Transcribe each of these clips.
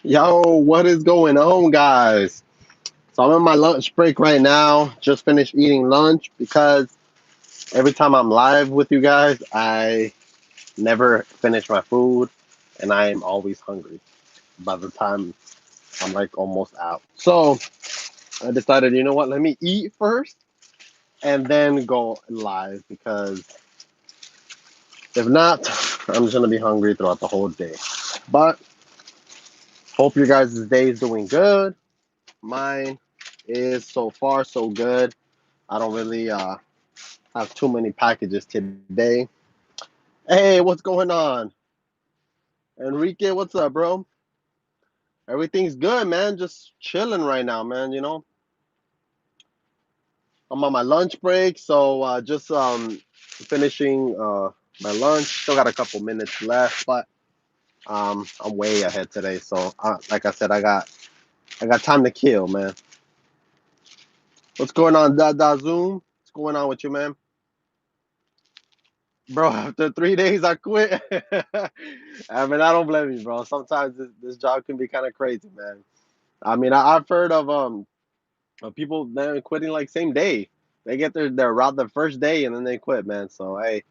Yo, what is going on, guys? So I'm on my lunch break right now. Just finished eating lunch because every time I'm live with you guys, I never finish my food and I am always hungry by the time I'm like almost out. So I decided, you know what, let me eat first and then go live because if not, I'm just gonna be hungry throughout the whole day. But hope your guys' day is doing good. Mine is so far so good. I don't really have too many packages today. Hey, what's going on? Enrique, what's up, bro? Everything's good, man. Just chilling right now, man. I'm on my lunch break, so just finishing my lunch. Still got a couple minutes left, but I'm way ahead today. So, like I said, I got time to kill, man. What's going on, Da Zoom? What's going on with you, man? Bro, after 3 days, I quit. I mean, I don't blame you, bro. Sometimes this job can be kind of crazy, man. I mean, I've heard of people man quitting like same day. They get their route the first day and then they quit, man. So hey,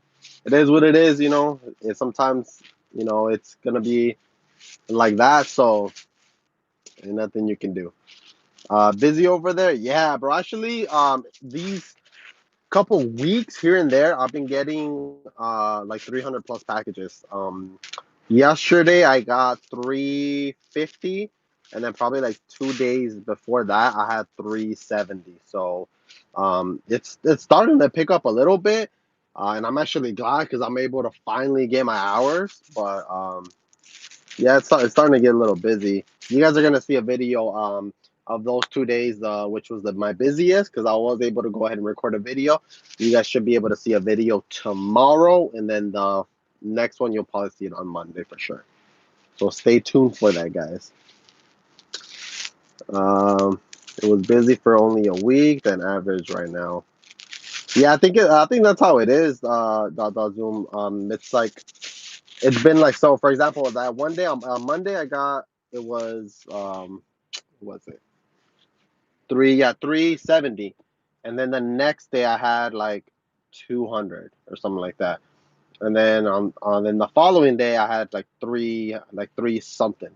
it is what it is, you know. It sometimes, it's gonna be like that. So ain't nothing you can do. Busy over there, yeah, bro. Actually, these couple weeks here and there, I've been getting like 300 plus packages. Yesterday I got 350, and then probably like 2 days before that I had 370. So it's starting to pick up a little bit, and I'm actually glad because I'm able to finally get my hours. But yeah, it's starting to get a little busy. You guys are gonna see a video of those 2 days, which was my busiest because I was able to go ahead and record a video. You guys should be able to see a video tomorrow, and then the next one you'll probably see it on Monday for sure. So stay tuned for that, guys. Um, it was busy for only a week, then average right now. Yeah, I think that's how it is. Zoom. It's like it's been like so. For example, that one day on Monday, I got it was what was it 370, and then the next day I had like 200 or something like that, and then on then the following day I had like three something.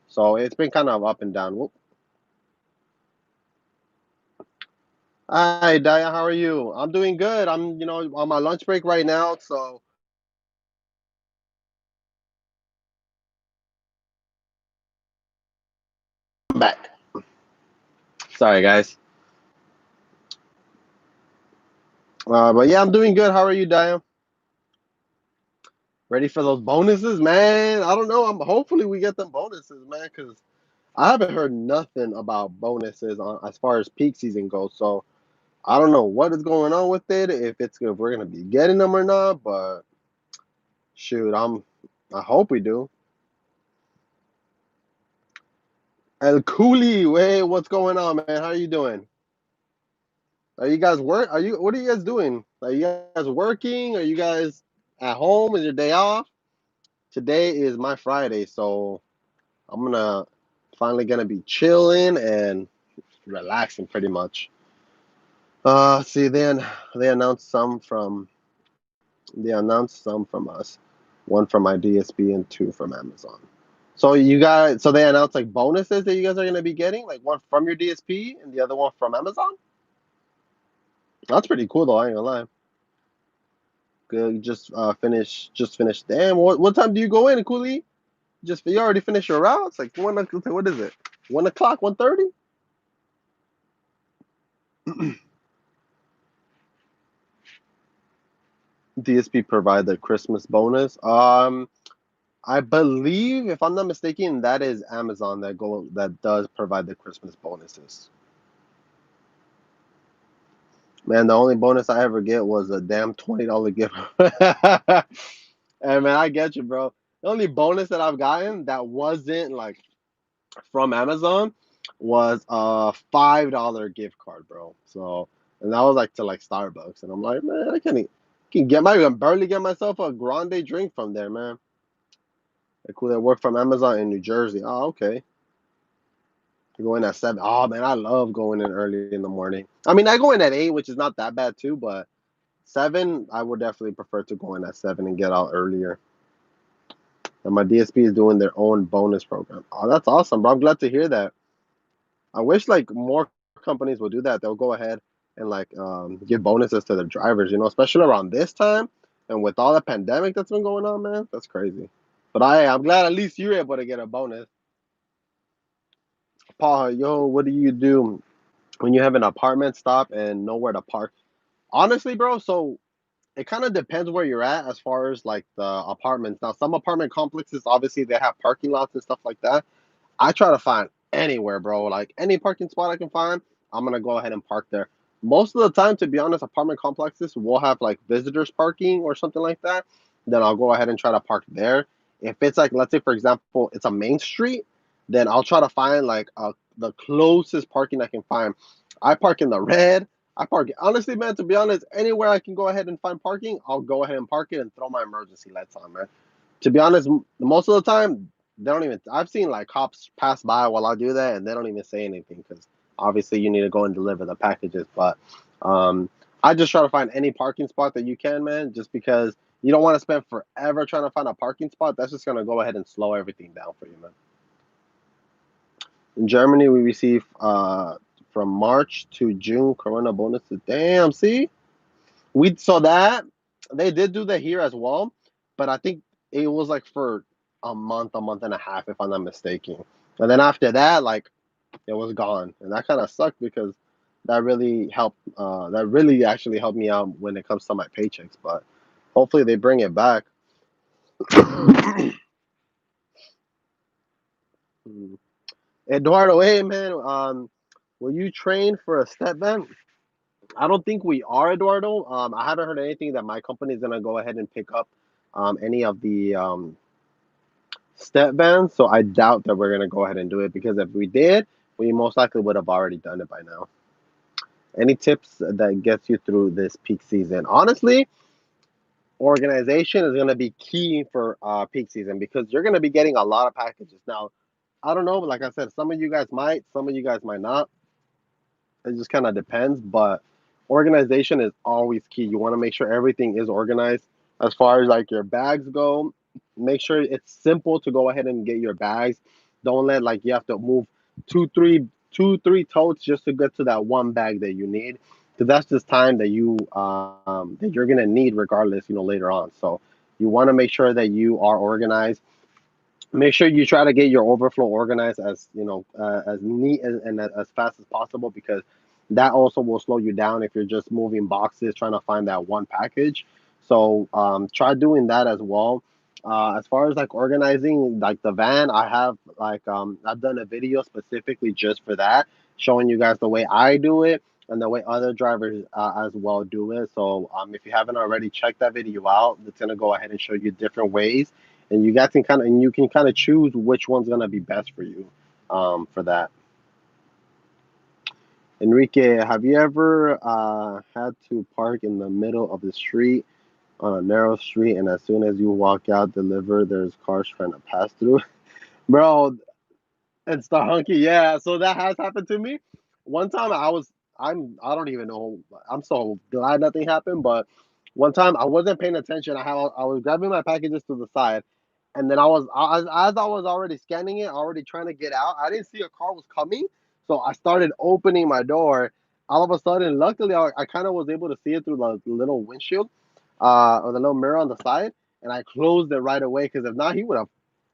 So it's been kind of up and down. Whoop. Hi, Daya, how are you? I'm doing good. I'm on my lunch break right now, so I'm back. Sorry, guys. But yeah, I'm doing good. How are you, Daya? Ready for those bonuses, man? I don't know. I'm hopefully we get them bonuses, man, because I haven't heard nothing about bonuses on as far as peak season goes. So I don't know what is going on with it. If we're gonna be getting them or not, but shoot, I hope we do. El Cooley, hey, what's going on, man? How are you doing? Are you guys work? Are you? What are you guys doing? Are you guys working? Are you guys at home? Is your day off? Today is my Friday, so I'm finally gonna be chilling and relaxing pretty much. See, then they announced some from us, one from my DSP and two from Amazon. So they announced like bonuses that you guys are gonna be getting, like one from your DSP and the other one from Amazon. That's pretty cool though. I ain't gonna lie. Good. Just finished. Damn. What time do you go in, Cooley? You already finished your routes? Like what is it? 1 o'clock, 1:30? DSP provide the Christmas bonus. I believe, if I'm not mistaken, that is Amazon that does provide the Christmas bonuses. Man, the only bonus I ever get was a damn $20 gift. And man, I get you, bro. The only bonus that I've gotten that wasn't like from Amazon was a $5 gift card, bro. So, and that was like to like Starbucks, and I'm like, man, I can barely get myself a grande drink from there, man. Like, cool, that work from Amazon in New Jersey. Oh, okay. Going at 7. Oh man, I love going in early in the morning. I mean, I go in at 8, which is not that bad too, but 7, I would definitely prefer to go in at 7 and get out earlier. And my DSP is doing their own bonus program. Oh, that's awesome, bro. I'm glad to hear that. I wish like more companies would do that. They'll go ahead and like give bonuses to their drivers, especially around this time and with all the pandemic that's been going on, man. That's crazy. But I'm glad at least you're able to get a bonus. Paul, yo, what do you do when you have an apartment stop and nowhere to park? Honestly, bro, so it kind of depends where you're at as far as like the apartments. Now, some apartment complexes obviously they have parking lots and stuff like that. I try to find anywhere, bro. Like any parking spot I can find, I'm gonna go ahead and park there. Most of the time, to be honest, apartment complexes will have like visitors parking or something like that. Then I'll go ahead and try to park there. If it's like, let's say for example, it's a main street, then I'll try to find like the closest parking I can find. I park in the red. I park honestly, man. To be honest, anywhere I can go ahead and find parking, I'll go ahead and park it and throw my emergency lights on, man. To be honest, most of the time they don't even. I've seen like cops pass by while I do that, and they don't even say anything because obviously you need to go and deliver the packages. But um, I just try to find any parking spot that you can, man, just because you don't want to spend forever trying to find a parking spot. That's just gonna go ahead and slow everything down for you, man. In Germany, we receive from March to June Corona bonuses. Damn, see, we saw that they did do that here as well, but I think it was like for a month and a half, if I'm not mistaken. And then after that, like it was gone, and that kind of sucked because that really helped. That really actually helped me out when it comes to my paychecks. But hopefully they bring it back. Eduardo, hey man, will you train for a step van? I don't think we are, Eduardo. I haven't heard anything that my company is gonna go ahead and pick up any of the step vans. So I doubt that we're gonna go ahead and do it because if we did, we most likely would have already done it by now. Any tips that gets you through this peak season? Honestly, organization is gonna be key for peak season because you're gonna be getting a lot of packages. Now, I don't know, but like I said, some of you guys might, some of you guys might not. It just kind of depends, but organization is always key. You want to make sure everything is organized as far as like your bags go. Make sure it's simple to go ahead and get your bags. Don't let like you have to move two, three totes just to get to that one bag that you need. Because that's just time that you're gonna need regardless, later on. So you want to make sure that you are organized. Make sure you try to get your overflow organized as as neat and as fast as possible because that also will slow you down if you're just moving boxes trying to find that one package. So try doing that as well. As far as like organizing like the van, I have like I've done a video specifically just for that, showing you guys the way I do it and the way other drivers as well do it. So if you haven't already, check that video out. It's gonna go ahead and show you different ways and you can kind of choose which one's gonna be best for you for that. Enrique, have you ever had to park in the middle of the street on a narrow street, and as soon as you walk out, deliver, there's cars trying to pass through? Bro, it's the hunky, yeah. So that has happened to me. One time I don't even know. I'm so glad nothing happened, but one time I wasn't paying attention. I was grabbing my packages to the side, and then as I was already scanning it, already trying to get out. I didn't see a car was coming, so I started opening my door. All of a sudden, luckily, I kind of was able to see it through the little windshield, or the little mirror on the side, and I closed it right away. Because if not, he would have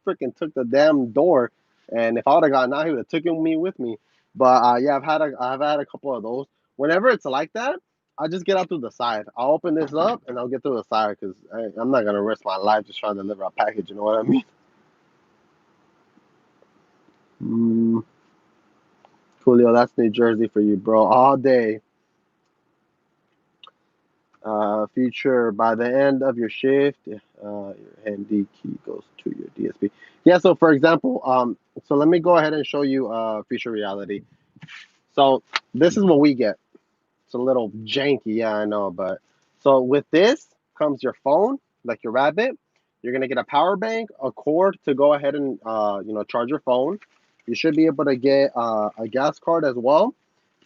freaking took the damn door, and if I would have gotten out, he would have taken me with me. But yeah, I've had a couple of those. Whenever it's like that, I just get out through the side. I'll open this up and I'll get through the side because I'm not gonna risk my life just trying to deliver a package. You know what I mean? Mm, Julio, that's New Jersey for you, bro. All day. Future by the end of your shift, your handy key goes to your DSP. Yeah. So for example, so let me go ahead and show you future reality. So this is what we get. It's a little janky, yeah, I know, but so with this comes your phone, like your Rabbit. You're gonna get a power bank, a cord to go ahead and charge your phone. You should be able to get a gas card as well.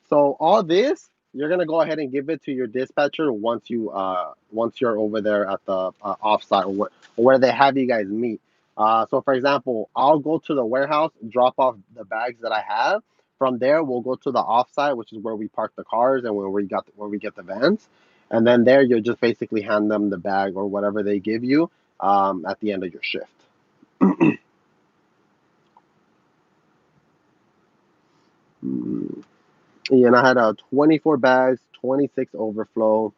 So all this, you're gonna go ahead and give it to your dispatcher once you're over there at the offsite or where they have you guys meet. So for example, I'll go to the warehouse, drop off the bags that I have. From there, we'll go to the offsite, which is where we park the cars and where we get the vans. And then there, you'll just basically hand them the bag or whatever they give you at the end of your shift. Mm. Yeah, and I had 24 bags, 26 overflow.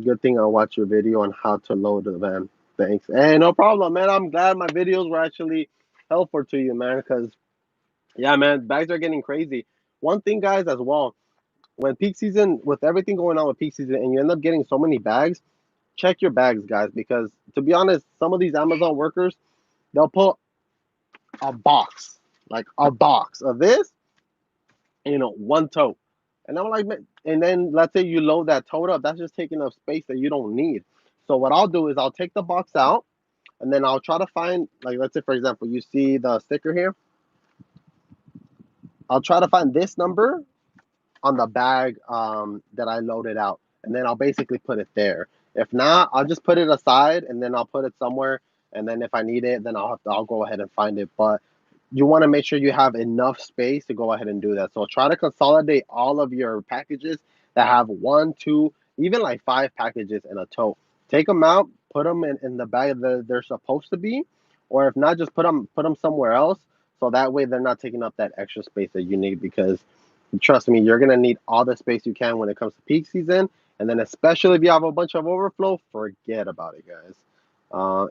Good thing I watched your video on how to load the van. Thanks. Hey, no problem, man. I'm glad my videos were actually helpful to you, man. Because yeah, man, bags are getting crazy. One thing, guys, as well, when peak season, with everything going on with peak season, and you end up getting so many bags, check your bags, guys. Because to be honest, some of these Amazon workers, they'll put a box, like a box of this, one tote. And I'm like, man, and then let's say you load that tote up, that's just taking up space that you don't need. So what I'll do is I'll take the box out and then I'll try to find, like, let's say for example, you see the sticker here. I'll try to find this number on the bag that I loaded out, and then I'll basically put it there. If not, I'll just put it aside, and then I'll put it somewhere. And then if I need it, then I'll go ahead and find it. But you want to make sure you have enough space to go ahead and do that. So try to consolidate all of your packages that have one, two, even like five packages in a tote. Take them out, put them in the bag that they're supposed to be, or if not, just put them somewhere else. So that way they're not taking up that extra space that you need because trust me, you're gonna need all the space you can when it comes to peak season, and then especially if you have a bunch of overflow, forget about it, guys.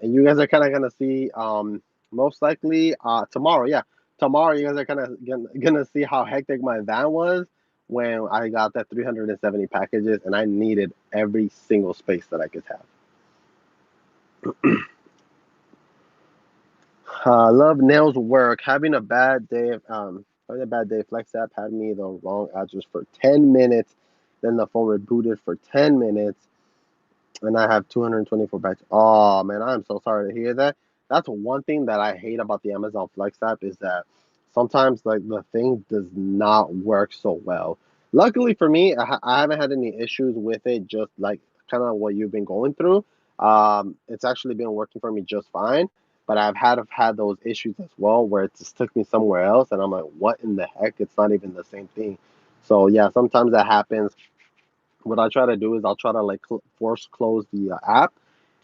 And you guys are kind of gonna see, most likely tomorrow. Yeah, tomorrow you guys are kind of gonna see how hectic my van was when I got that 370 packages, and I needed every single space that I could have. Love nails work. Having a bad day. Flex app had me the wrong address for 10 minutes. Then the phone rebooted for 10 minutes, and I have 224 bags. Oh man, I'm so sorry to hear that. That's one thing that I hate about the Amazon Flex app is that sometimes like the thing does not work so well. Luckily for me, I haven't had any issues with it. Just like kind of what you've been going through, it's actually been working for me just fine. But I've had those issues as well where it just took me somewhere else, and I'm like, what in the heck? It's not even the same thing. So yeah, sometimes that happens. What I try to do is I'll try to like force close the app,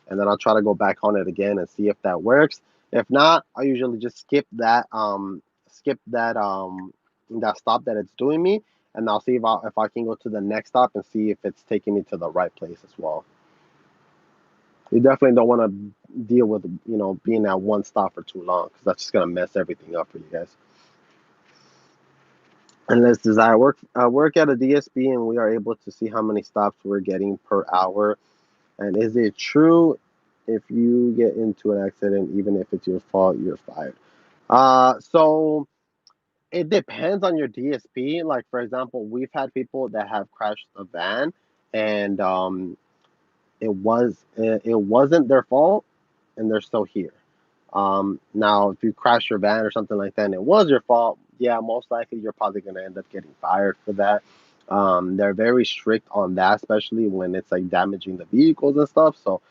and then I'll try to go back on it again and see if that works. If not, I usually just skip that stop that it's doing me, and I'll see if I can go to the next stop and see if it's taking me to the right place as well. You definitely don't want to deal with being at one stop for too long because that's just gonna mess everything up for you guys. Unless desire work at a DSP and we are able to see how many stops we're getting per hour. And is it true if you get into an accident, even if it's your fault, you're fired? So it depends on your DSP. Like for example, we've had people that have crashed a van, and it wasn't their fault, and they're still here. Now, if you crash your van or something like that, and it was your fault, yeah, most likely you're probably gonna end up getting fired for that. They're very strict on that, especially when it's like damaging the vehicles and stuff. So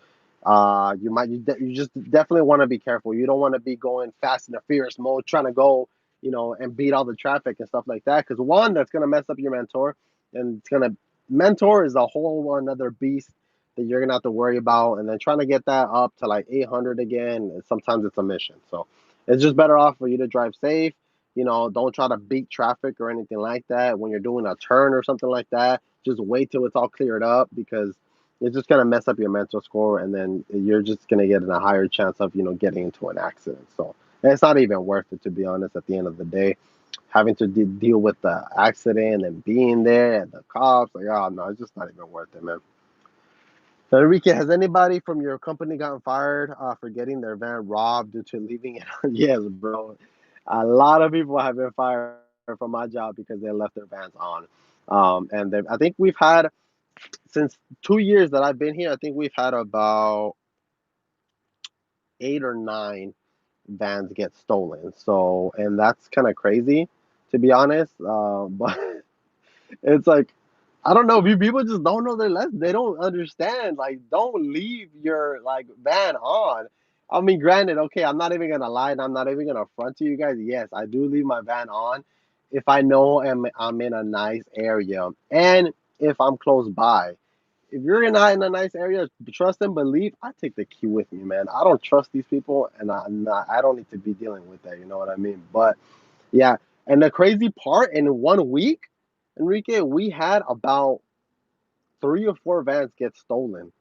you just definitely want to be careful. You don't want to be going fast and the furious mode, trying to go, and beat all the traffic and stuff like that. Because one, that's gonna mess up your mentor, and mentor is a whole another beast that you're gonna have to worry about. And then trying to get that up to like 800 again, sometimes it's a mission. So it's just better off for you to drive safe. Don't try to beat traffic or anything like that when you're doing a turn or something like that. Just wait till it's all cleared up because it's just gonna mess up your mental score, and then you're just gonna get in a higher chance of getting into an accident. So it's not even worth it, to be honest. At the end of the day, having to deal with the accident and being there and the cops, like, oh no, it's just not even worth it, man. So, Enrique, has anybody from your company gotten fired for getting their van robbed due to leaving it? Yes, bro. A lot of people have been fired from my job because they left their vans on. And I think we've had, since 2 years that I've been here, I think we've had about 8 or 9 vans get stolen. So, and that's kind of crazy, to be honest. But it's like, I don't know. People just don't know their lesson. They don't understand. Like, don't leave your like van on. I mean, granted, okay, I'm not even gonna lie, and I'm not even gonna front to you guys. Yes, I do leave my van on if I know I'm in a nice area and if I'm close by. If you're not in a nice area, trust and believe. I take the key with me, man. I don't trust these people, and I don't need to be dealing with that. You know what I mean? But yeah, and the crazy part, in 1 week, Enrique, we had about 3 or 4 vans get stolen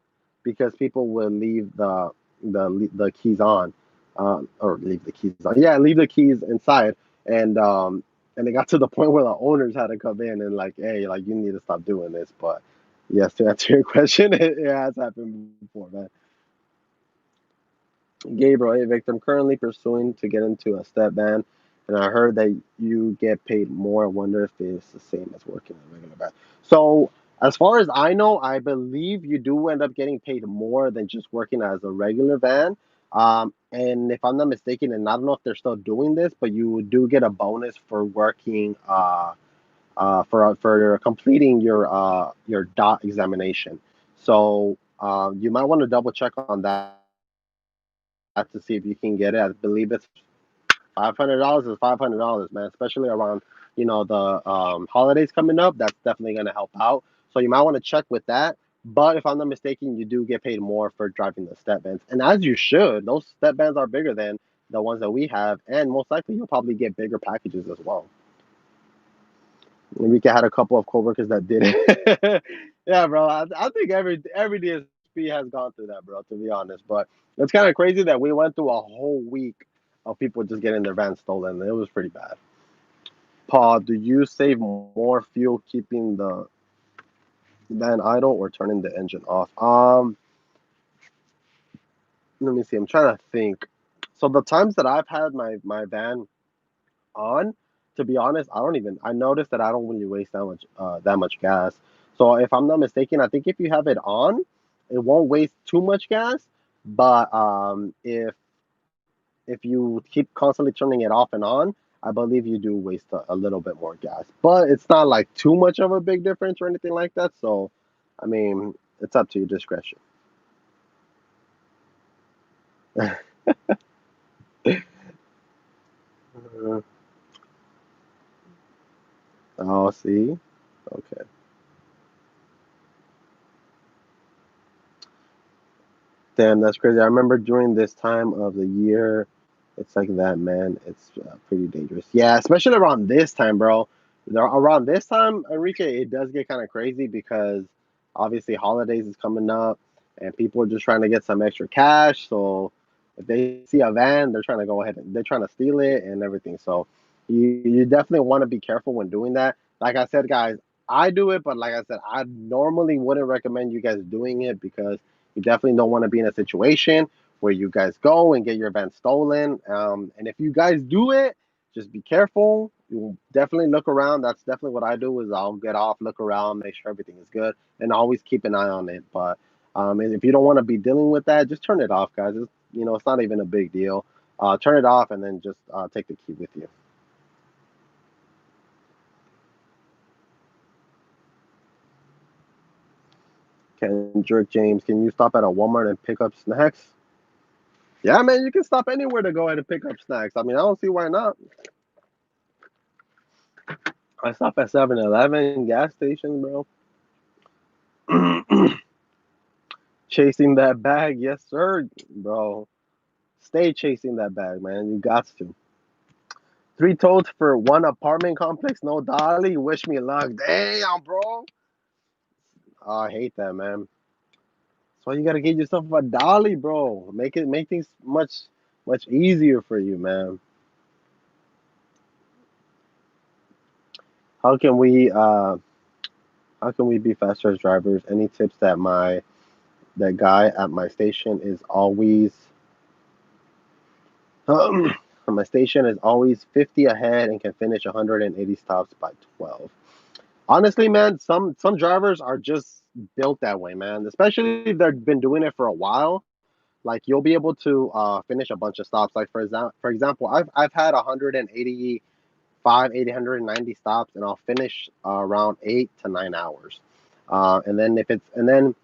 because people will leave the keys on, or leave the keys on. Yeah, leave the keys inside, and it got to the point where the owners had to come in and like, hey, like you need to stop doing this. But yes, to answer your question, it has happened before, man. Gabriel, hey Victor, I'm currently pursuing to get into a step band, and I heard that you get paid more. I wonder if it's the same as working in a regular band. So, as far as I know, I believe you do end up getting paid more than just working as a regular band. And if I'm not mistaken, and I don't know if they're still doing this, but you do get a bonus for working, for completing your dot examination. So, you might want to double check on that to see if you can get it. I believe it's $500 is $500, man. Especially around the holidays coming up. That's definitely gonna help out. So you might want to check with that. But if I'm not mistaken, you do get paid more for driving the step bands, and as you should. Those step bands are bigger than the ones that we have, and most likely you'll probably get bigger packages as well. We had a couple of coworkers that did it. Yeah, bro. I think every DSP has gone through that, bro. To be honest, but it's kind of crazy that we went through a whole week of people just getting their van stolen. It was pretty bad. Paul, do you save more fuel keeping the van idle or turning the engine off? Let me see. I'm trying to think. So the times that I've had my van on, to be honest, I noticed that I don't really waste that much gas. So if I'm not mistaken, I think if you have it on, it won't waste too much gas. But if you keep constantly turning it off and on, I believe you do waste a little bit more gas. But it's not like too much of a big difference or anything like that. So, I mean, it's up to your discretion. Oh, see, okay. Damn, that's crazy. I remember during this time of the year, it's like that, man. It's pretty dangerous. Yeah, especially around this time, bro. Around this time, Enrique, it does get kind of crazy because obviously holidays is coming up and people are just trying to get some extra cash. So if they see a van, they're trying to go ahead and they're trying to steal it and everything. So you definitely want to be careful when doing that. Like I said, guys, I do it, but like I said, I normally wouldn't recommend you guys doing it because you definitely don't want to be in a situation where you guys go and get your van stolen. And if you guys do it, just be careful. You definitely look around. That's definitely what I do. Is I'll get off, look around, make sure everything is good, and always keep an eye on it. But and if you don't want to be dealing with that, just turn it off, guys. It's not even a big deal. Turn it off and then just take the key with you. Kendrick James, can you stop at a Walmart and pick up snacks? Yeah, man, you can stop anywhere to go ahead and pick up snacks. I mean, I don't see why not. I stop at 7-Eleven gas station, bro. Chasing that bag, yes, sir, bro. Stay chasing that bag, man. You got to. Three totes for one apartment complex, no dolly. Wish me luck. Damn, bro. Oh, I hate that, man. So you gotta get yourself a dolly, bro. Make things much easier for you, man. How can we uh how can we be faster as drivers? Any tips that guy at my station is always my station is always 50 ahead and can finish 180 stops by 12. Honestly, man, some drivers are just built that way, man. Especially if they've been doing it for a while. like you'll be able to finish a bunch of stops. Like for example, I've had 185, 890 stops, and I'll finish around 8 to 9 hours. And then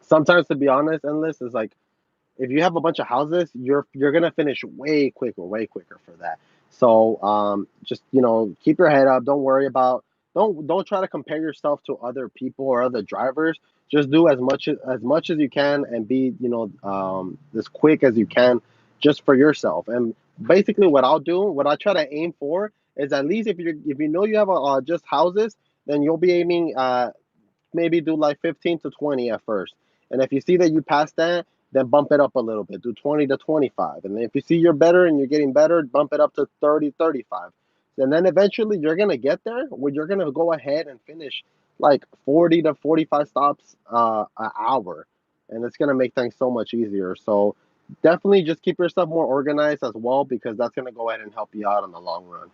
sometimes, to be honest, endless is like if you have a bunch of houses, you're gonna finish way quicker for that. So just keep your head up. Don't worry about don't try to compare yourself to other people or other drivers. Just do as much as you can and be as quick as you can, just for yourself. And basically, what I try to aim for is at least if you know you have just houses, then you'll be aiming maybe do like 15 to 20 at first. And if you see that you pass that, then bump it up a little bit. Do 20 to 25. And then if you see you're better and you're getting better, bump it up to 30, 35. And then eventually you're going to get there where you're going to go ahead and finish like 40 to 45 stops an hour. And it's going to make things so much easier. So definitely just keep yourself more organized as well, because that's going to go ahead and help you out in the long run.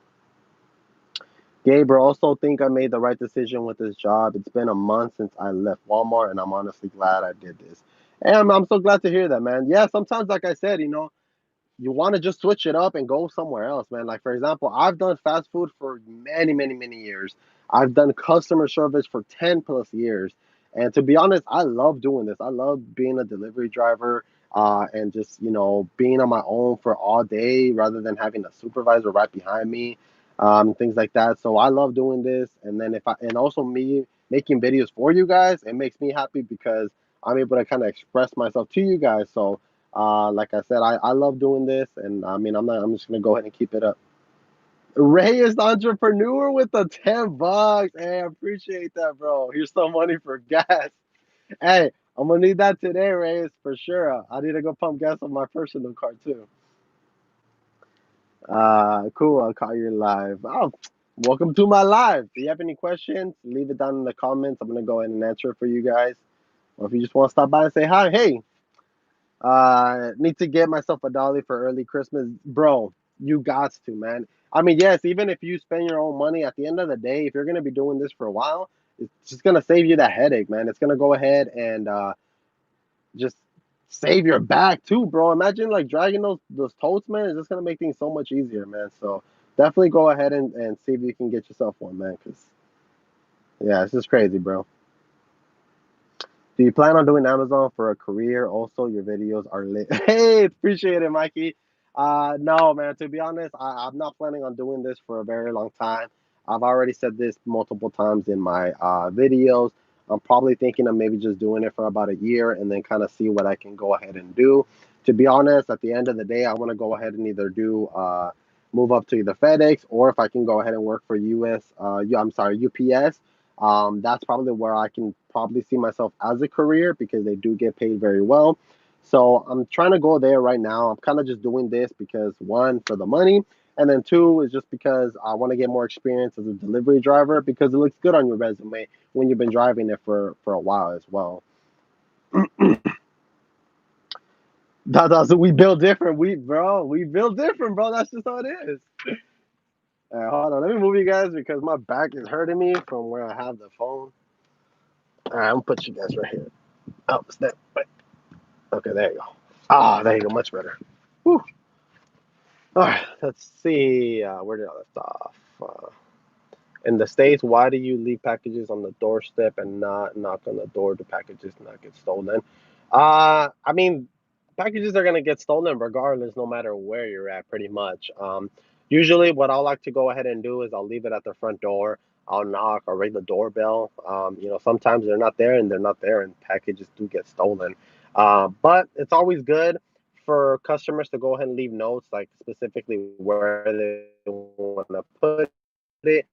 Gabriel, also think I made the right decision with this job. It's been a month since I left Walmart, and I'm honestly glad I did this. And I'm so glad to hear that, man. Yeah, sometimes, like I said, you want to just switch it up and go somewhere else, man. Like, for example, I've done fast food for many years. I've done customer service for 10 plus years. And to be honest, I love doing this. I love being a delivery driver and just, being on my own for all day rather than having a supervisor right behind me, things like that. So I love doing this. And then and also me making videos for you guys, it makes me happy because I'm able to kind of express myself to you guys. So, like I said, I love doing this, and I mean, I'm just gonna go ahead and keep it up. Ray is the entrepreneur with the $10. Hey, I appreciate that, bro. Here's some money for gas. Hey, I'm gonna need that today, Ray, for sure. I need to go pump gas on my personal car too. Cool. I'll call you live. Oh, welcome to my live. If you have any questions, leave it down in the comments. I'm gonna go ahead and answer it for you guys. Or if you just want to stop by and say hi, hey, need to get myself a dolly for early Christmas, bro. You got to, man. I mean, yes, even if you spend your own money, at the end of the day, if you're gonna be doing this for a while, it's just gonna save you that headache, man. It's gonna go ahead and just save your back too, bro. Imagine like dragging those totes, man. It's just gonna make things so much easier, man. So definitely go ahead and see if you can get yourself one, man. Cause yeah, it's just crazy, bro. Do you plan on doing Amazon for a career? Also, your videos are lit. Hey, appreciate it, Mikey. No, man. To be honest, I'm not planning on doing this for a very long time. I've already said this multiple times in my videos. I'm probably thinking of maybe just doing it for about a year and then kind of see what I can go ahead and do. To be honest, at the end of the day, I want to go ahead and either do move up to either FedEx, or if I can go ahead and work for I'm sorry, UPS. That's probably where I can probably see myself as a career because they do get paid very well. So I'm trying to go there right now. I'm kind of just doing this because one, for the money, and then two is just because I want to get more experience as a delivery driver because it looks good on your resume when you've been driving it for a while as well. We build different. We build different, bro. That's just how it is. All right, hold on. Let me move you guys because my back is hurting me from where I have the phone. All right, I'm gonna put you guys right here. Oh, step. Wait. Okay, there you go. Ah, there you go. Much better. Whew. All right, let's see. Where did I left off? In the States, why do you leave packages on the doorstep and not knock on the door to packages not get stolen? I mean, packages are gonna get stolen regardless, no matter where you're at, pretty much. Usually, what I like to go ahead and do is I'll leave it at the front door. I'll knock or ring the doorbell. Sometimes they're not there and they're not there, and packages do get stolen. But it's always good for customers to go ahead and leave notes, like specifically where they want to put it.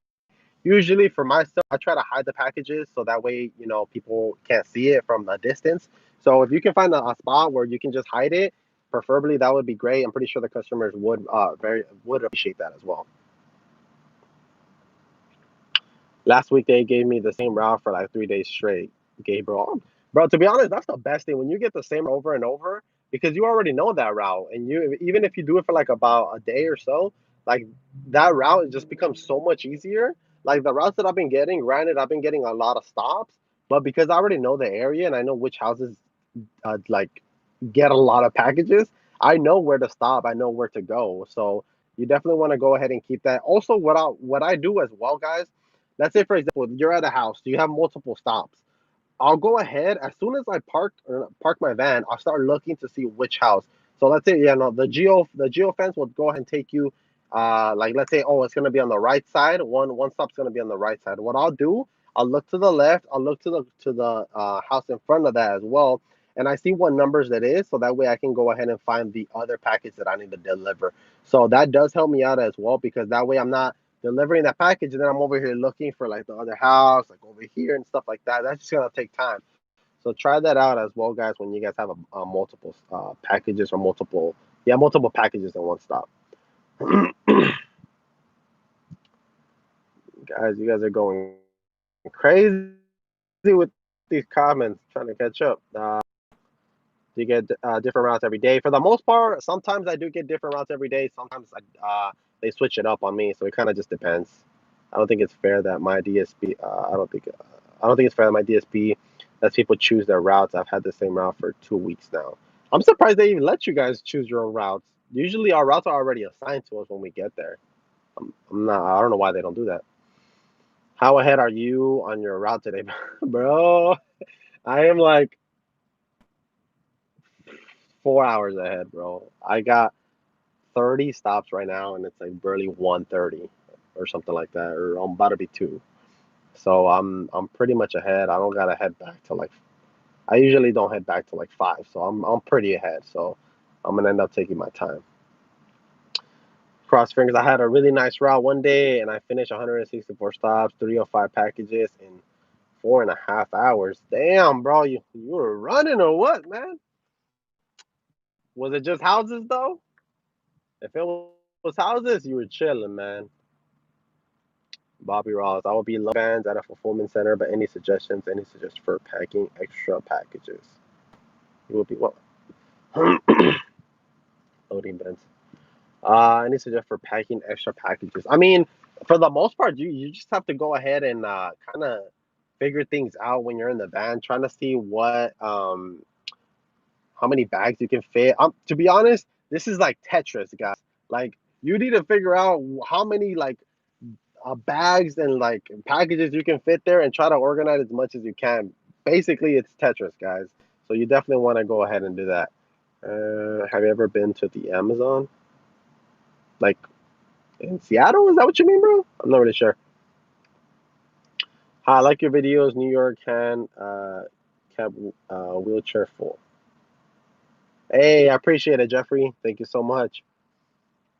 Usually for myself, I try to hide the packages so that way, people can't see it from a distance. So if you can find a spot where you can just hide it, preferably that would be great. I'm pretty sure the customers would appreciate that as well. Last week they gave me the same route for like 3 days straight. Gabriel, bro, to be honest, that's the best thing when you get the same over and over because you already know that route, and you even if you do it for like about a day or so, like that route just becomes so much easier. Like the routes that I've been getting, granted, I've been getting a lot of stops, but because I already know the area and I know which houses like get a lot of packages, I know where to stop. I know where to go. So you definitely want to go ahead and keep that. Also, what I do as well, guys. Let's say, for example, you're at a house. You have multiple stops. I'll go ahead as soon as I park my van. I'll start looking to see which house. So let's say, yeah, no, the geo fence will go ahead and take you. Like let's say, oh, it's gonna be on the right side. One stop's gonna be on the right side. What I'll do, I'll look to the left. I'll look to the house in front of that as well, and I see what numbers that is. So that way I can go ahead and find the other package that I need to deliver. So that does help me out as well because that way I'm not delivering that package and then I'm over here looking for like the other house, like over here and stuff like that. That's just gonna take time. So try that out as well, guys. When you guys have a multiple packages or multiple packages in one stop. Guys, you guys are going crazy with these comments, trying to catch up. You get different routes every day. For the most part, sometimes I do get different routes every day. Sometimes they switch it up on me, so it kind of just depends. I don't think it's fair that my DSP. I don't think it's fair that my DSP lets people choose their routes. I've had the same route for 2 weeks now. I'm surprised they even let you guys choose your own routes. Usually, our routes are already assigned to us when we get there. I'm not. I don't know why they don't do that. How ahead are you on your route today, bro? I am like 4 hours ahead, bro. I got 30 stops right now, and it's like barely 1:30 or something like that, or I'm about to be two. So I'm pretty much ahead. I don't gotta head back to like I usually don't head back to like five, so I'm pretty ahead. So I'm gonna end up taking my time. Cross fingers. I had a really nice route one day, and I finished 164 stops, 305 packages in 4.5 hours. Damn, bro, you were running or what, man? Was it just houses though? If it was houses, you were chilling, man. Bobby Ross. I will be low bands at a fulfillment center, but any suggestions? Any suggestions for packing extra packages? You will be what? Loading bins. Any suggestions for packing extra packages? I mean, for the most part, you just have to go ahead and kind of figure things out when you're in the van, trying to see what how many bags you can fit. To be honest, this is like Tetris, guys. Like you need to figure out how many like bags and like packages you can fit there and try to organize as much as you can. Basically, it's Tetris, guys. So you definitely want to go ahead and do that. Have you ever been to the Amazon? Like in Seattle? Is that what you mean, bro? I'm not really sure. I like your videos. New York can cab wheelchair full. Hey, I appreciate it, Jeffrey. Thank you so much.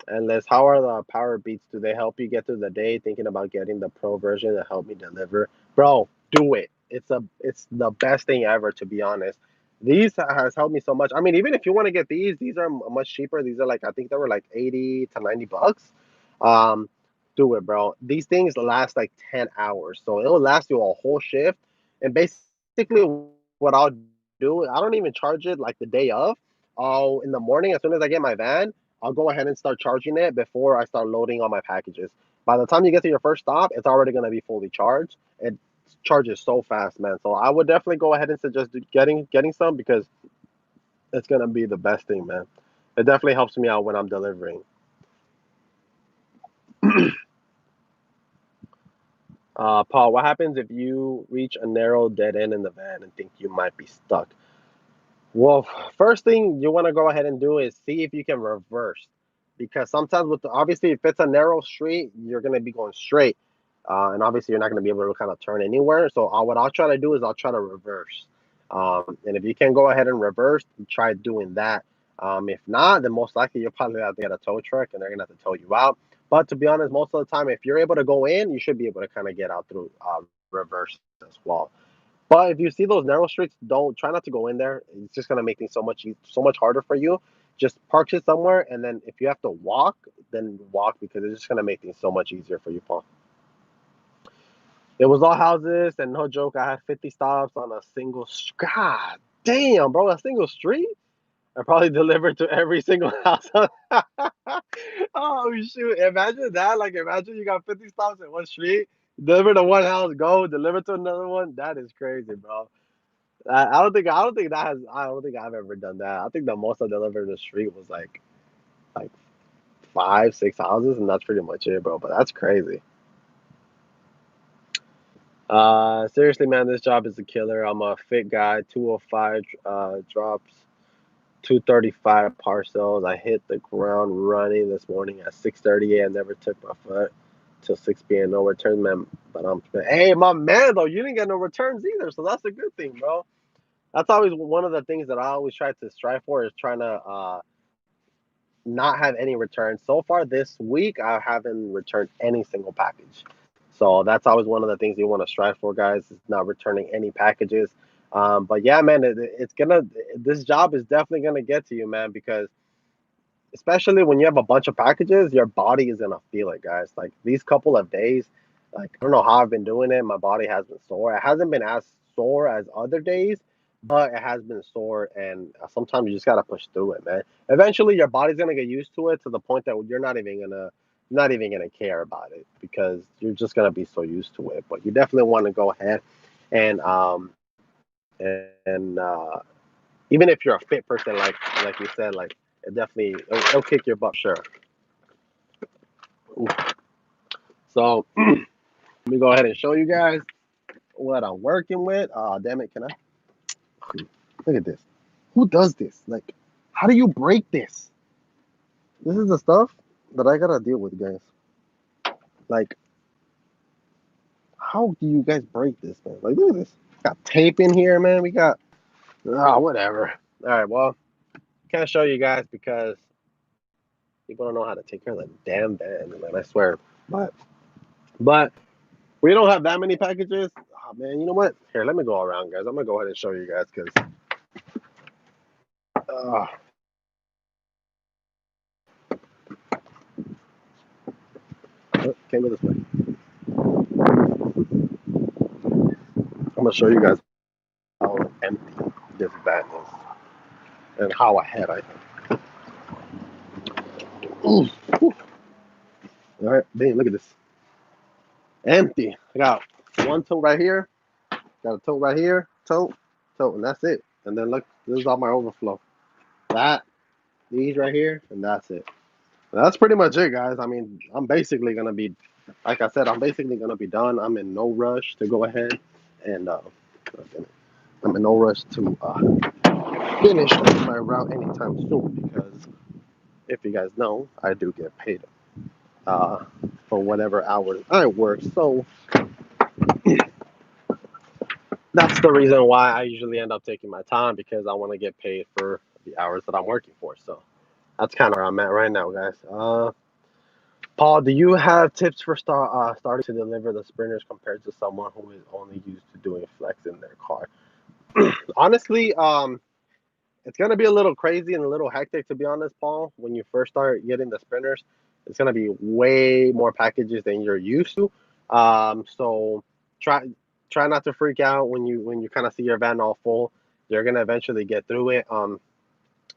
And Les, how are the power beats? Do they help you get through the day? Thinking about getting the pro version to help me deliver, bro. Do it. It's the best thing ever, to be honest. These has helped me so much. I mean, even if you want to get these are much cheaper. These are like I think they were like 80 to 90 bucks. Um, do it, bro. These things last like 10 hours, so it'll last you a whole shift. And basically, what I'll do, I don't even charge it like the day of. I'll in the morning as soon as I get my van. I'll go ahead and start charging it before I start loading all my packages. By the time you get to your first stop, it's already going to be fully charged. It charges so fast, man. So I would definitely go ahead and suggest getting some because it's going to be the best thing, man. It definitely helps me out when I'm delivering. Paul, what happens if you reach a narrow dead end in the van and think you might be stuck? Well, first thing you want to go ahead and do is see if you can reverse, because sometimes obviously if it's a narrow street, you're gonna be going straight, and obviously you're not gonna be able to kind of turn anywhere. So what I'll try to do is I'll try to reverse, and if you can go ahead and reverse, try doing that. If not, then most likely you'll probably have to get a tow truck, and they're gonna have to tow you out. But to be honest, most of the time, if you're able to go in, you should be able to kind of get out through reverse as well. But if you see those narrow streets, don't try not to go in there. It's just gonna make things so much harder for you. Just park it somewhere, and then if you have to walk, then walk because it's just gonna make things so much easier for you, Paul. It was all houses, and no joke, I had 50 stops on a single. God damn, bro, a single street. I probably delivered to every single house. Oh shoot! Imagine that. Like, imagine you got 50 stops in one street, deliver to one house, go deliver to another one. That is crazy, bro. I don't think I've ever done that. I think the most I delivered in the street was like 5, 6 houses, and that's pretty much it, bro. But that's crazy. Seriously, man, this job is a killer. I'm a fit guy. 205 drops, 235 parcels. I hit the ground running this morning at 6:30 a.m. Never took my foot till 6 p.m. No returns, man. But hey, my man, though, you didn't get no returns either, so that's a good thing, bro. That's always one of the things that I always try to strive for is trying to not have any returns. So far this week, I haven't returned any single package. So that's always one of the things you want to strive for, guys, is not returning any packages. But yeah, man, this job is definitely gonna get to you, man, because especially when you have a bunch of packages, your body is gonna feel it, guys. Like these couple of days, like I don't know how I've been doing it. My body has been sore. It hasn't been as sore as other days, but it has been sore, and sometimes you just gotta push through it, man. Eventually, your body's gonna get used to it to the point that not even gonna care about it because you're just gonna be so used to it. But you definitely want to go ahead and and even if you're a fit person, like you said, like it'll kick your butt, sure. So let me go ahead and show you guys what I'm working with. Oh, damn it, can I? Look at this. Who does this? Like, how do you break this? This is the stuff that I gotta deal with, guys. Like, how do you guys break this, man? Like, look at this. Got tape in here, man. We got, whatever. All right, well, can't show you guys because people don't know how to take care of the damn band, man. I swear. But we don't have that many packages. Oh, man, you know what? Here, let me go around, guys. I'm gonna go ahead and show you guys because uh, came this way. I'm gonna show you guys how empty this van is and how ahead I am. Ooh, ooh. All right, dang, look at this. Empty. I got one tote right here, got a tote right here, tote, and that's it. And then look, this is all my overflow. That, these right here, and that's it. That's pretty much it, guys. I mean, I'm basically gonna be, like I said, I'm basically gonna be done. I'm in no rush to go ahead and I'm in no rush to finish my route anytime soon because if you guys know, I do get paid uh, for whatever hours I work. So that's the reason why I usually end up taking my time because I want to get paid for the hours that I'm working for. So that's kind of where I'm at right now, guys. Paul, do you have tips for starting to deliver the sprinters compared to someone who is only used to doing flex in their car? Honestly, it's gonna be a little crazy and a little hectic to be honest, Paul. When you first start getting the sprinters, it's gonna be way more packages than you're used to. So try try not to freak out when you kind of see your van all full. You're gonna eventually get through it.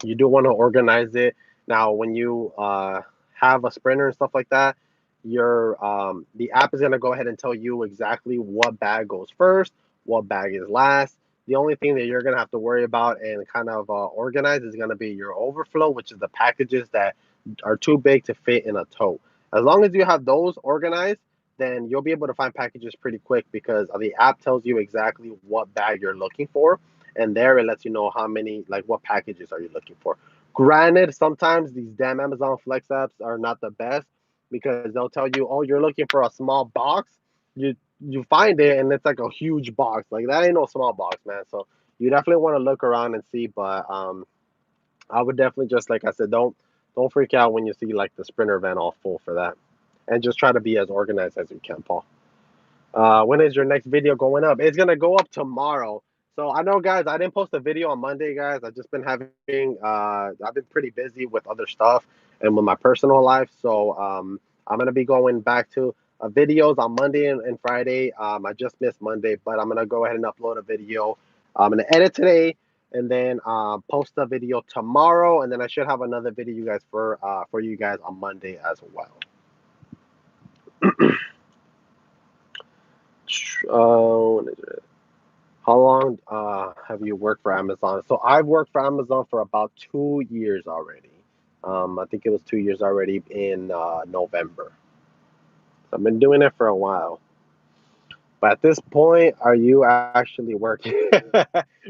You do want to organize it. Now, when you have a sprinter and stuff like that, your the app is gonna go ahead and tell you exactly what bag goes first, what bag is last. The only thing that you're gonna have to worry about and kind of organize is gonna be your overflow, which is the packages that are too big to fit in a tote. As long as you have those organized, then you'll be able to find packages pretty quick because the app tells you exactly what bag you're looking for and there it lets you know how many like what packages are you looking for. Granted, sometimes these damn Amazon Flex apps are not the best because they'll tell you, oh, you're looking for a small box. You find it and it's like a huge box. Like that ain't no small box, man. So you definitely want to look around and see. But I would definitely just like I said, don't freak out when you see like the sprinter van all full for that, and just try to be as organized as you can, Paul. When is your next video going up? It's gonna go up tomorrow. So I know, guys, I didn't post a video on Monday, guys. I've just been I've been pretty busy with other stuff and with my personal life. So I'm gonna be going back to videos on Monday and Friday. I just missed Monday, but I'm gonna go ahead and upload a video. I'm gonna edit today and then post a video tomorrow, and then I should have another video, you guys, for you guys on Monday as well. What is it? How long have you worked for Amazon? So I've worked for Amazon for about 2 years already. I think it was 2 years already in November. So I've been doing it for a while. But at this point, are you actually working?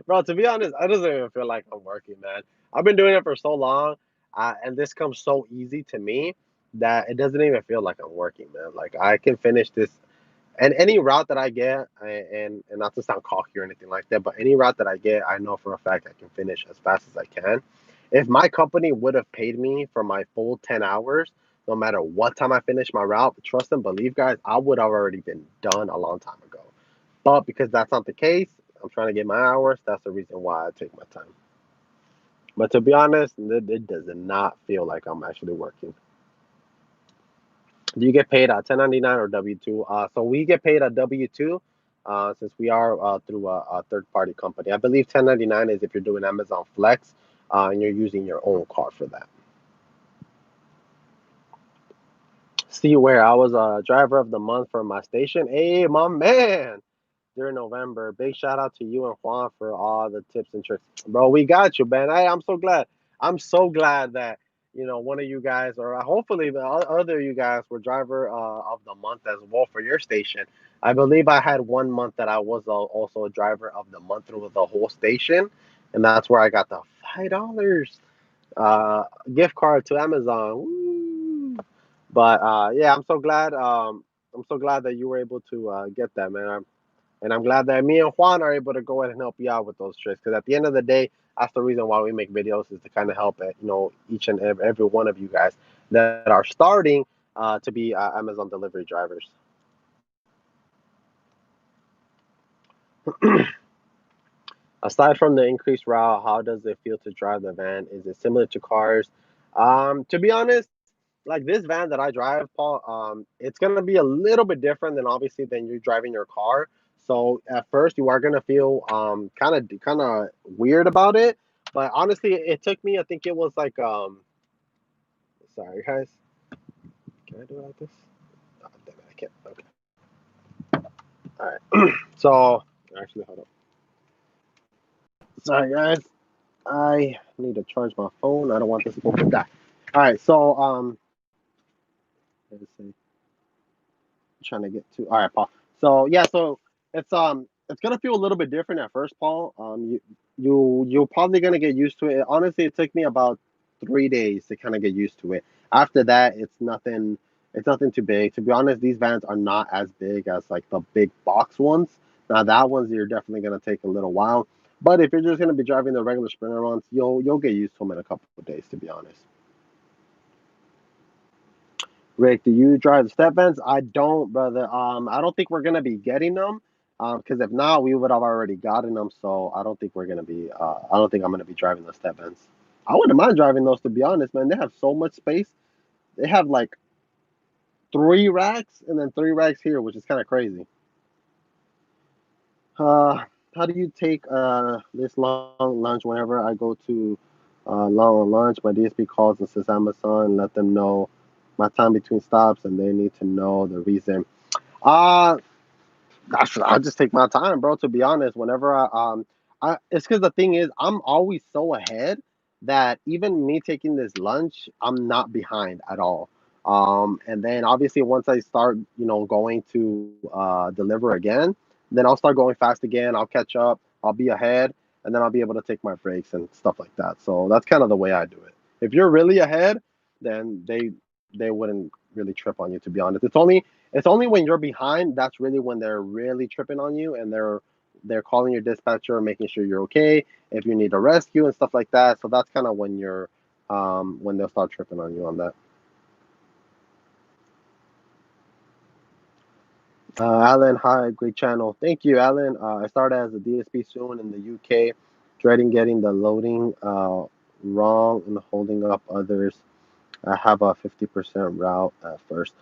Bro, to be honest, I doesn't even feel like I'm working, man. I've been doing it for so long, and this comes so easy to me that it doesn't even feel like I'm working, man. Like I can finish this, and any route that I get, and not to sound cocky or anything like that, but any route that I get, I know for a fact I can finish as fast as I can. If my company would have paid me for my full 10 hours, no matter what time I finish my route, trust and believe, guys, I would have already been done a long time ago. But because that's not the case, I'm trying to get my hours. That's the reason why I take my time. But to be honest, it does not feel like I'm actually working. Do you get paid at 1099 or W-2? So we get paid at W-2 since we are through a third party company. I believe 1099 is if you're doing Amazon Flex and you're using your own car for that. See where I was a driver of the month for my station. Hey, my man, during November. Big shout out to you and Juan for all the tips and tricks, bro. We got you, man. I'm so glad. I'm so glad that one of you guys, or hopefully the other you guys, were driver of the month as well for your station. I believe I had 1 month that I was also a driver of the month through the whole station, and that's where I got the $5 uh, gift card to Amazon. Woo! But yeah, I'm so glad. I'm so glad that you were able to get that, man. And I'm glad that me and Juan are able to go ahead and help you out with those tricks. Because at the end of the day, that's the reason why we make videos is to kind of help each and every one of you guys that are starting to be Amazon delivery drivers. Aside from the increased route, how does it feel to drive the van? Is it similar to cars? To be honest, like this van that I drive, Paul, it's gonna be a little bit different than obviously than you driving your car. So at first you are gonna feel kind of weird about it, but honestly, it took me. I think it was like sorry guys, can I do it like this? Oh, damn it, I can't. Okay, all right. So actually, hold up. Sorry guys, I need to charge my phone. I don't want this phone to die. All right, so let's see. Trying to get to. All right, Paul. So yeah, so it's gonna feel a little bit different at first, Paul. You're probably gonna get used to it. Honestly, it took me about 3 days to kind of get used to it. After that, it's nothing. It's nothing too big. To be honest, these vans are not as big as like the big box ones. Now that ones you're definitely gonna take a little while. But if you're just gonna be driving the regular Sprinter ones, you'll get used to them in a couple of days. To be honest. Rick, do you drive the step vans? I don't, brother. I don't think we're gonna be getting them. Because if not, we would have already gotten them. So I don't think we're gonna be. I don't think I'm gonna be driving the step vans. I wouldn't mind driving those, to be honest, man. They have so much space. They have like 3 racks and then 3 racks here, which is kind of crazy. Uh, how do you take this long lunch whenever I go to long lunch? My DSP calls and says Amazon, let them know my time between stops, and they need to know the reason. Uh, I'll just take my time, bro. To be honest, whenever it's because the thing is, I'm always so ahead that even me taking this lunch, I'm not behind at all. And then obviously once I start, going to deliver again, then I'll start going fast again. I'll catch up. I'll be ahead, and then I'll be able to take my breaks and stuff like that. So that's kind of the way I do it. If you're really ahead, then they wouldn't really trip on you. To be honest, it's only when you're behind that's really when they're really tripping on you, and they're calling your dispatcher, making sure you're okay, if you need a rescue and stuff like that. So that's kind of when they'll start tripping on you on that. Alan, hi, great channel. Thank you, Alan. I started as a DSP soon in the UK, dreading getting the loading wrong and holding up others. I have a 50% route at first.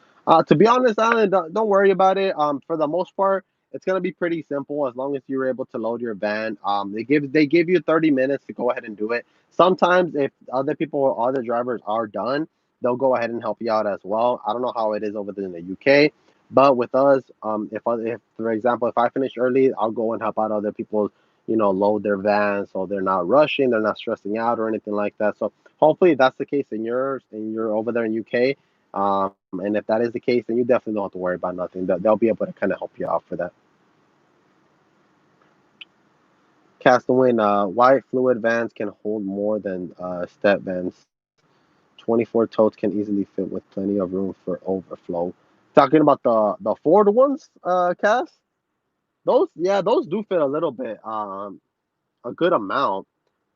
To be honest, Alan, don't worry about it. For the most part, it's gonna be pretty simple as long as you're able to load your van. They give you 30 minutes to go ahead and do it. Sometimes if other people or other drivers are done, they'll go ahead and help you out as well. I don't know how it is over there in the UK, But with us, if for example, if I finish early, I'll go and help out other people, load their vans so they're not rushing, they're not stressing out or anything like that. So hopefully that's the case in yours, and you're over there in UK. And if that is the case, then you definitely don't have to worry about nothing. They'll be able to kind of help you out for that. Cast Wind, wide fluid vans can hold more than step vans. 24 totes can easily fit with plenty of room for overflow. Talking about the Ford ones, Cass. Those, yeah, those do fit a little bit, a good amount.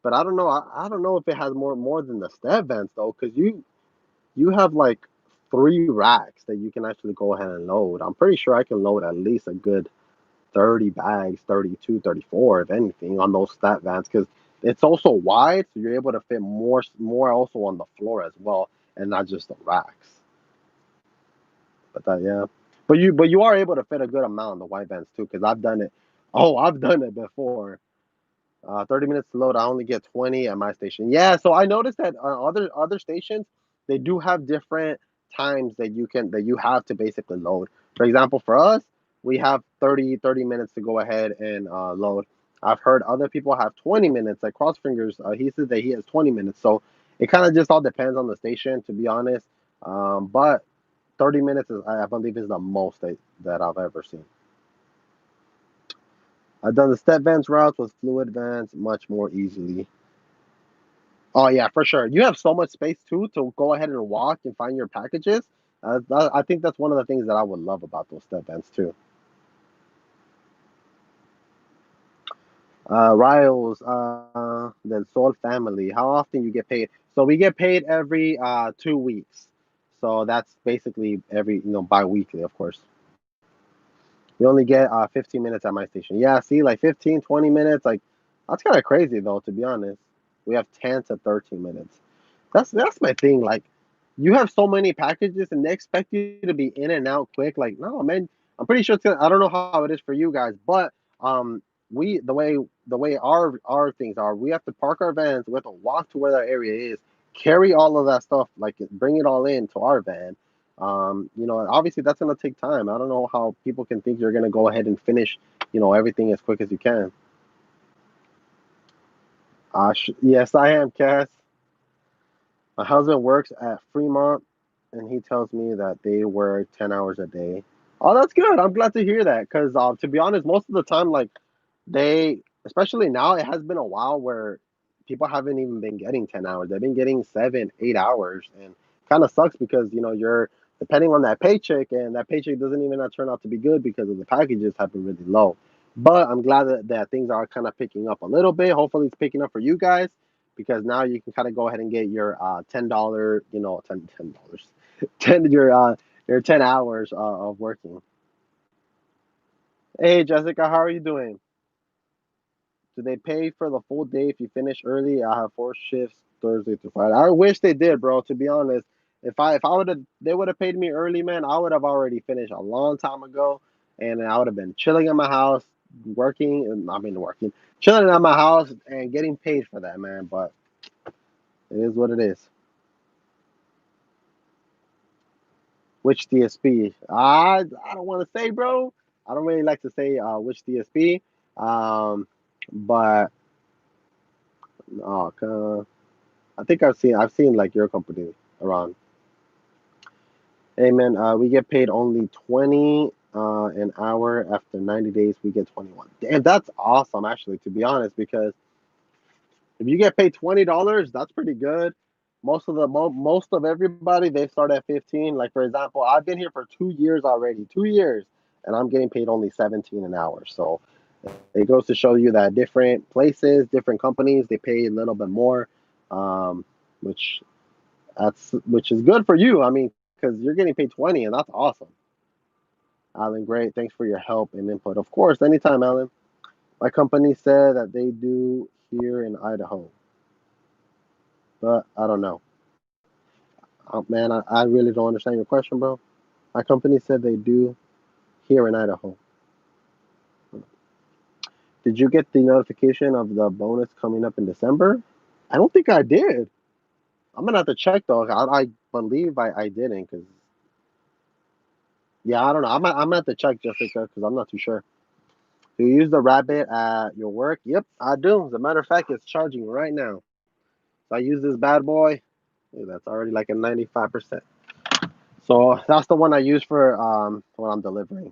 But I don't know. I don't know if it has more than the step vans though, because you have like 3 racks that you can actually go ahead and load. I'm pretty sure I can load at least a good 30 bags, 32, 34, if anything, on those step vans, because it's also wide, so you're able to fit more also on the floor as well, and not just the racks. But that, yeah. But you are able to fit a good amount on the wide vans too, because I've done it. Oh, I've done it before. 30 minutes to load. I only get 20 at my station. Yeah, so I noticed that other stations, they do have different times that you have to basically load. For example, for us, we have 30 minutes to go ahead and load. I've heard other people have 20 minutes. Like Crossfingers, he says that he has 20 minutes. So it kind of just all depends on the station, to be honest. But 30 minutes is, I believe, is the most that I've ever seen. I've done the step vans routes with fluid vans much more easily. Oh yeah, for sure. You have so much space too to go ahead and walk and find your packages. I think that's one of the things that I would love about those step vans too. Riles, then Soul Family. How often you get paid? So we get paid every 2 weeks. So that's basically every bi-weekly, of course. We only get 15 minutes at my station. Yeah, see, like 15, 20 minutes, like that's kind of crazy though, to be honest. We have 10 to 13 minutes. That's my thing. Like, you have so many packages and they expect you to be in and out quick. Like, no, man. I'm pretty sure I don't know how it is for you guys, but we the way our things are, we have to park our vans. We have to walk to where that area is, carry all of that stuff, like bring it all in to our van. Obviously that's gonna take time. I don't know how people can think you're gonna go ahead and finish, everything as quick as you can. Yes, I am, Cass. My husband works at Fremont, and he tells me that they work 10 hours a day. Oh, that's good. I'm glad to hear that because, to be honest, most of the time, like especially now, it has been a while where people haven't even been getting 10 hours. They've been getting 7, 8 hours, and kind of sucks because you're depending on that paycheck, and that paycheck doesn't even not turn out to be good because of the packages have been really low. But I'm glad that things are kind of picking up a little bit. Hopefully, it's picking up for you guys because now you can kind of go ahead and get your $10, $10, 10 your 10 hours of working. Hey Jessica, how are you doing? Do they pay for the full day if you finish early? I have 4 shifts Thursday to Friday. I wish they did, bro. To be honest, if I would have they would have paid me early, man, I would have already finished a long time ago, and I would have been chilling in my house, working, chilling at my house and getting paid for that, man. But it is what it is. Which DSP? I don't want to say, bro. I don't really like to say which DSP. Um, but I think I've seen like your company around. Hey man, we get paid only 20 an hour. After 90 days, we get 21. Damn, that's awesome actually, to be honest, because if you get paid $20, that's pretty good. Most of everybody they start at 15. Like for example, I've been here for 2 years already, 2 years, and I'm getting paid only 17 an hour. So it goes to show you that different places, different companies, they pay a little bit more, um, which which is good for you. I mean, because you're getting paid 20, and that's awesome. Alan, great. Thanks for your help and input. Of course, anytime, Alan. My company said that they do here in Idaho, but I don't know. Man, I really don't understand your question, bro. My company said they do here in Idaho. Did you get the notification of the bonus coming up in December? I don't think I did. I'm gonna have to check though. I believe I didn't because Yeah, I don't know. I'm gonna have to check, Jessica, because I'm not too sure. Do you use the Rabbit at your work? Yep, I do. As a matter of fact, it's charging right now. So I use this bad boy. Ooh, that's already like a 95%. So that's the one I use for when I'm delivering.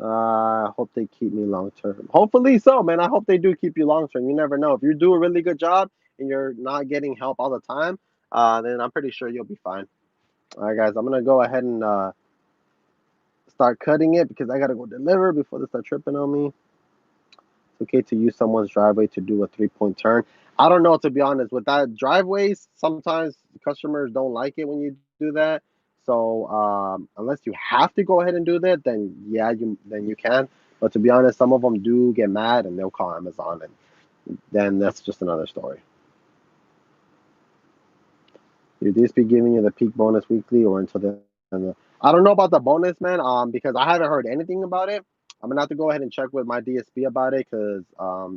I hope they keep me long term. Hopefully so, man. I hope they do keep you long term. You never know. If you do a really good job and you're not getting help all the time, then I'm pretty sure you'll be fine. All right, guys. I'm gonna go ahead and start cutting it because I gotta go deliver before they start tripping on me. It's okay to use someone's driveway to do a 3 point turn. I don't know, to be honest. With that driveways, sometimes customers don't like it when you do that. So unless you have to go ahead and do that, then yeah, you can. But to be honest, some of them do get mad and they'll call Amazon, and then that's just another story. Will this be giving you the peak bonus weekly or until the? I don't know about the bonus, man. Because I haven't heard anything about it. I'm gonna have to go ahead and check with my DSP about it because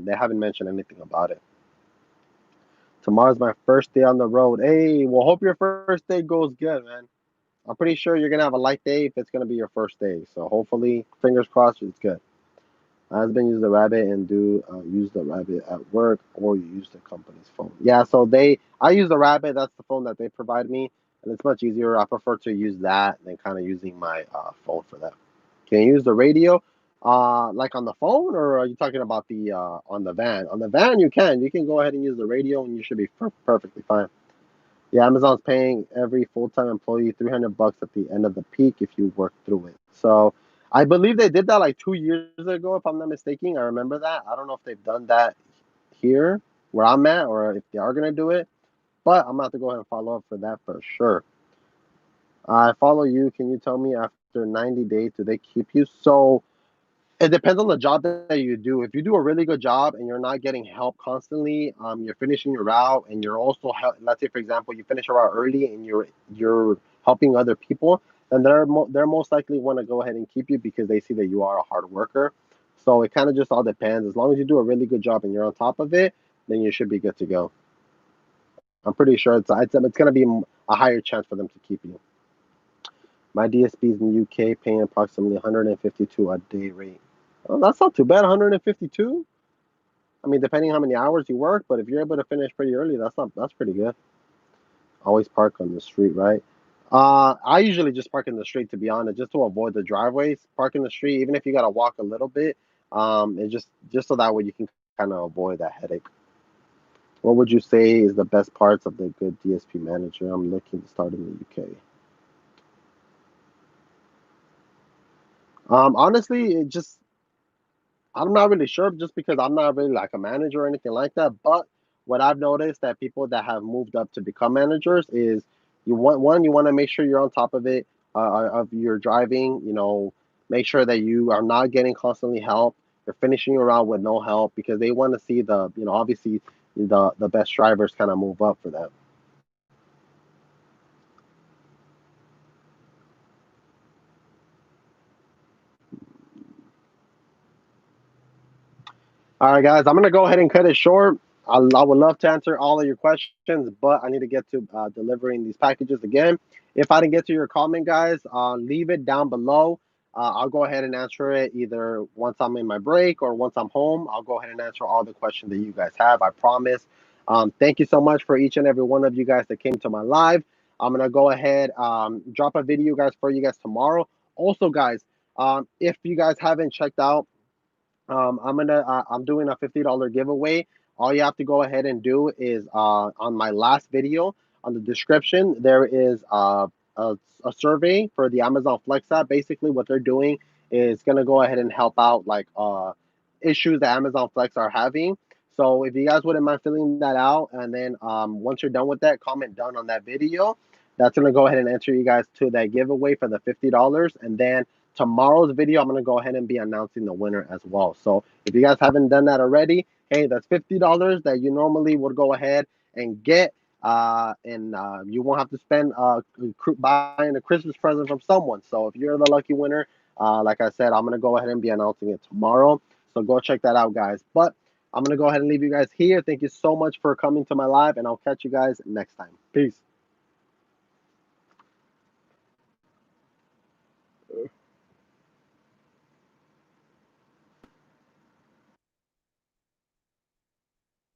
they haven't mentioned anything about it. Tomorrow's my first day on the road. Hey, well, hope your first day goes good, man. I'm pretty sure you're gonna have a light day if it's gonna be your first day. So hopefully, fingers crossed, it's good. My husband use the Rabbit and do use the Rabbit at work, or you use the company's phone. Yeah, so I use the Rabbit. That's the phone that they provide me, and it's much easier. I prefer to use that than kind of using my phone for that. Can you use the radio, like on the phone, or are you talking about the on the van? On the van, you can. You can go ahead and use the radio, and you should be perfectly fine. Yeah, Amazon's paying every full-time employee $300 at the end of the peak if you work through it. So I believe they did that like 2 years ago, if I'm not mistaken. I remember that. I don't know if they've done that here where I'm at or if they are gonna do it, but I'm gonna have to go ahead and follow up for that for sure. I follow you. Can you tell me after 90 days do they keep you? So it depends on the job that you do. If you do a really good job and you're not getting help constantly, you're finishing your route and you're also let's say for example you finish your route early and you're helping other people, then they're most likely want to go ahead and keep you because they see that you are a hard worker. So it kind of just all depends. As long as you do a really good job and you're on top of it, then you should be good to go. I'm pretty sure it's going to be a higher chance for them to keep you. My DSPs in the UK paying approximately 152 a day rate. Well, that's not too bad. 152. I mean, depending how many hours you work, but if you're able to finish pretty early, that's pretty good. Always park on the street, right? I usually just park in the street to be honest, just to avoid the driveways. Park in the street, even if you gotta walk a little bit. It just so that way you can kind of avoid that headache. What would you say is the best parts of the good DSP manager? I'm looking to start in the UK. Honestly, I'm not really sure just because I'm not really like a manager or anything like that. But what I've noticed that people that have moved up to become managers is you want to make sure you're on top of it of your driving. Make sure that you are not getting constantly help. You're finishing around with no help because they want to see obviously the best drivers kind of move up for them. All right, guys, I'm gonna go ahead and cut it short. I would love to answer all of your questions, but I need to get to delivering these packages again. If I didn't get to your comment, guys, leave it down below. I'll go ahead and answer it either once I'm in my break or once I'm home. I'll go ahead and answer all the questions that you guys have. I promise. Thank you so much for each and every one of you guys that came to my live. I'm gonna go ahead drop a video, guys, for you guys tomorrow. Also, guys, if you guys haven't checked out I'm doing a $50 giveaway. All you have to go ahead and do is on my last video on the description there is a survey for the Amazon Flex app. Basically, what they're doing is gonna go ahead and help out like issues that Amazon Flex are having. So if you guys wouldn't mind filling that out, and then once you're done with that, comment done on that video. That's gonna go ahead and enter you guys to that giveaway for the $50, and then tomorrow's video, I'm gonna go ahead and be announcing the winner as well. So if you guys haven't done that already, hey, that's $50 that you normally would go ahead and get, and you won't have to spend buying a Christmas present from someone. So if you're the lucky winner, like I said, I'm gonna go ahead and be announcing it tomorrow. So go check that out, guys. But I'm gonna go ahead and leave you guys here. Thank you so much for coming to my live, and I'll catch you guys next time. Peace.